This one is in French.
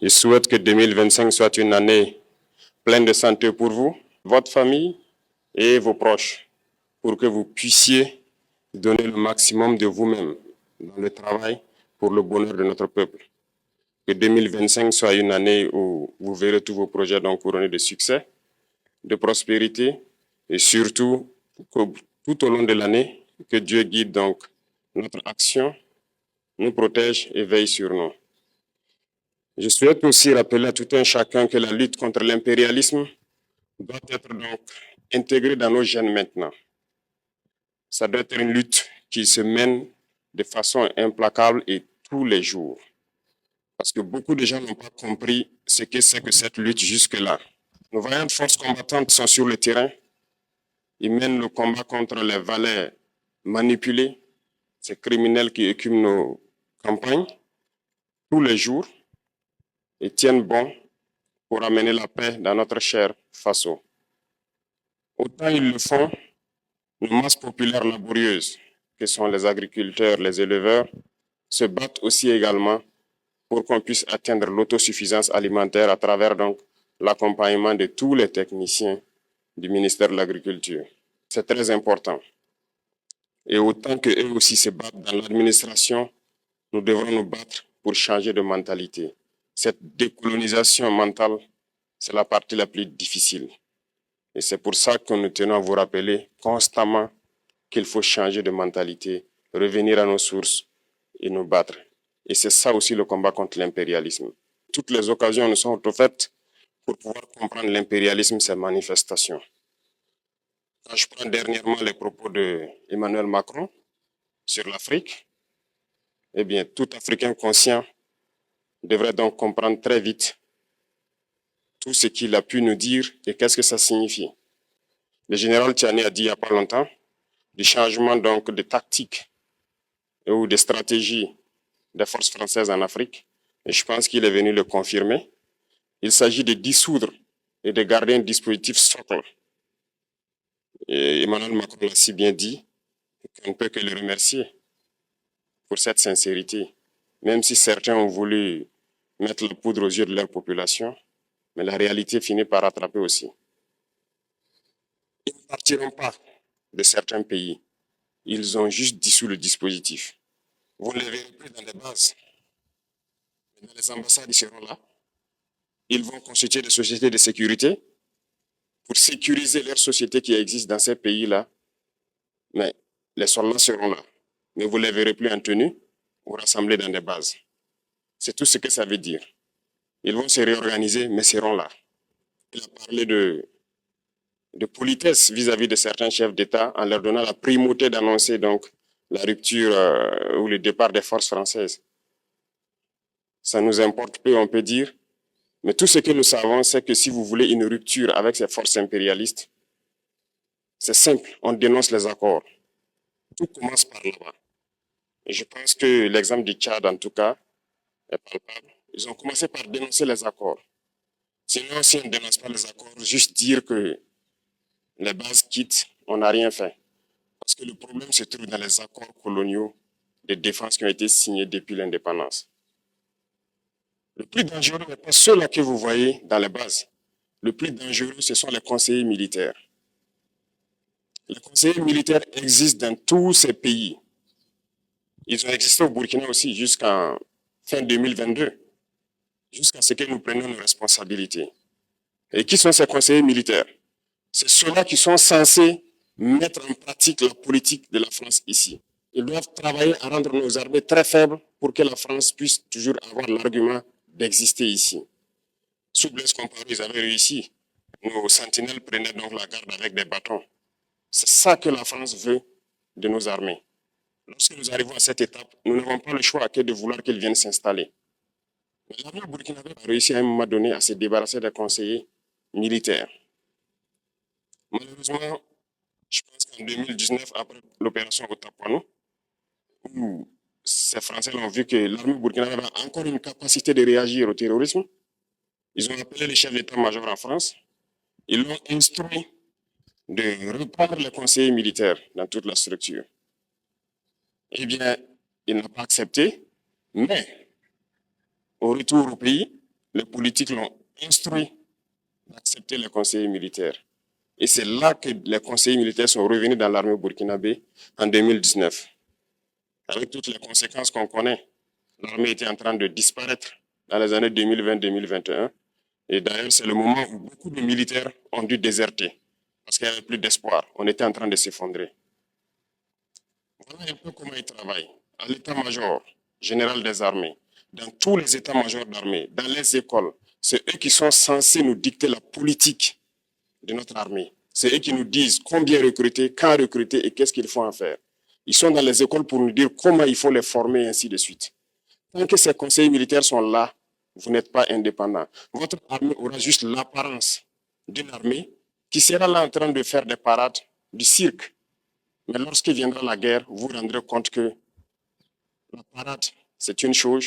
Je souhaite que 2025 soit une année pleine de santé pour vous, votre famille et vos proches, pour que vous puissiez donner le maximum de vous-même dans le travail pour le bonheur de notre peuple. Que 2025 soit une année où vous verrez tous vos projets donc couronnés de succès, de prospérité et surtout que tout au long de l'année, que Dieu guide donc notre action, nous protège et veille sur nous. Je souhaite aussi rappeler à tout un chacun que la lutte contre l'impérialisme doit être donc intégrée dans nos gènes maintenant. Ça doit être une lutte qui se mène de façon implacable et tous les jours. Parce que beaucoup de gens n'ont pas compris ce que c'est que cette lutte jusque-là. Nos vaillantes forces combattantes sont sur le terrain. Ils mènent le combat contre les valets manipulés, ces criminels qui écument nos campagnes tous les jours et tiennent bon pour amener la paix dans notre cher Faso. Autant ils le font, nos masses populaires laborieuses, que sont les agriculteurs, les éleveurs, se battent aussi également pour qu'on puisse atteindre l'autosuffisance alimentaire à travers donc l'accompagnement de tous les techniciens du ministère de l'Agriculture. C'est très important. Et autant qu'eux aussi se battent dans l'administration, nous devrons nous battre pour changer de mentalité. Cette décolonisation mentale, c'est la partie la plus difficile. Et c'est pour ça que nous tenons à vous rappeler constamment qu'il faut changer de mentalité, revenir à nos sources et nous battre. Et c'est ça aussi le combat contre l'impérialisme. Toutes les occasions nous sont offertes pour pouvoir comprendre l'impérialisme, ses manifestations. Quand je prends dernièrement les propos d'Emmanuel Macron sur l'Afrique, eh bien, tout Africain conscient devrait donc comprendre très vite tout ce qu'il a pu nous dire et qu'est-ce que ça signifie. Le général Tiani a dit il n'y a pas longtemps du changement donc de tactique ou de stratégie des forces françaises en Afrique. Et je pense qu'il est venu le confirmer. Il s'agit de dissoudre et de garder un dispositif socle. Et Emmanuel Macron l'a si bien dit qu'on ne peut que le remercier pour cette sincérité. Même si certains ont voulu mettre la poudre aux yeux de leur population, mais la réalité finit par rattraper aussi. Ils ne partiront pas de certains pays. Ils ont juste dissous le dispositif. Vous ne les verrez plus dans les bases. Mais dans les ambassades, ils seront là. Ils vont constituer des sociétés de sécurité pour sécuriser leurs sociétés qui existent dans ces pays-là. Mais les soldats seront là. Mais vous ne les verrez plus en tenue ou rassemblés dans des bases. C'est tout ce que ça veut dire. Ils vont se réorganiser, mais seront là. Il a parlé de politesse vis-à-vis de certains chefs d'État en leur donnant la primauté d'annoncer donc la rupture ou le départ des forces françaises. Ça nous importe peu, on peut dire, mais tout ce que nous savons, c'est que si vous voulez une rupture avec ces forces impérialistes, c'est simple, on dénonce les accords. Tout commence par là-bas. Et je pense que l'exemple du Tchad, en tout cas, est palpable. Ils ont commencé par dénoncer les accords. Sinon, si on ne dénonce pas les accords, juste dire que les bases quittent, on n'a rien fait. Parce que le problème se trouve dans les accords coloniaux de défense qui ont été signés depuis l'indépendance. Le plus dangereux n'est pas ceux-là que vous voyez dans les bases. Le plus dangereux, ce sont les conseillers militaires. Les conseillers militaires existent dans tous ces pays. Ils ont existé au Burkina aussi jusqu'en fin 2022, jusqu'à ce que nous prenions nos responsabilités. Et qui sont ces conseillers militaires? C'est ceux-là qui sont censés mettre en pratique la politique de la France ici. Ils doivent travailler à rendre nos armées très faibles pour que la France puisse toujours avoir l'argument d'exister ici. Sous Blaise Compaoré, ils avaient réussi. Nos sentinelles prenaient donc la garde avec des bâtons. C'est ça que la France veut de nos armées. Lorsque nous arrivons à cette étape, nous n'avons pas le choix que de vouloir qu'ils viennent s'installer. Mais l'armée burkinabé a réussi à un moment donné à se débarrasser des conseillers militaires. Malheureusement, je pense qu'en 2019, après l'opération Otapano, où ces Français ont vu que l'armée burkinabé avait encore une capacité de réagir au terrorisme, ils ont appelé les chefs d'état-major en France, ils l'ont instruit de reprendre les conseillers militaires dans toute la structure. Eh bien, il n'a pas accepté, mais au retour au pays, les politiques l'ont instruit d'accepter les conseillers militaires. Et c'est là que les conseillers militaires sont revenus dans l'armée burkinabé en 2019. Avec toutes les conséquences qu'on connaît, l'armée était en train de disparaître dans les années 2020-2021. Et d'ailleurs, c'est le moment où beaucoup de militaires ont dû déserter parce qu'il n'y avait plus d'espoir. On était en train de s'effondrer. Voilà un peu comment ils travaillent. À l'état-major général des armées, dans tous les états-majors d'armée, dans les écoles, c'est eux qui sont censés nous dicter la politique de notre armée. C'est eux qui nous disent combien recruter, quand recruter et qu'est-ce qu'il faut en faire. Ils sont dans les écoles pour nous dire comment il faut les former et ainsi de suite. Tant que ces conseillers militaires sont là, vous n'êtes pas indépendant. Votre armée aura juste l'apparence d'une armée qui sera là en train de faire des parades, du cirque. Mais lorsque viendra la guerre, vous vous rendrez compte que la parade, c'est une chose,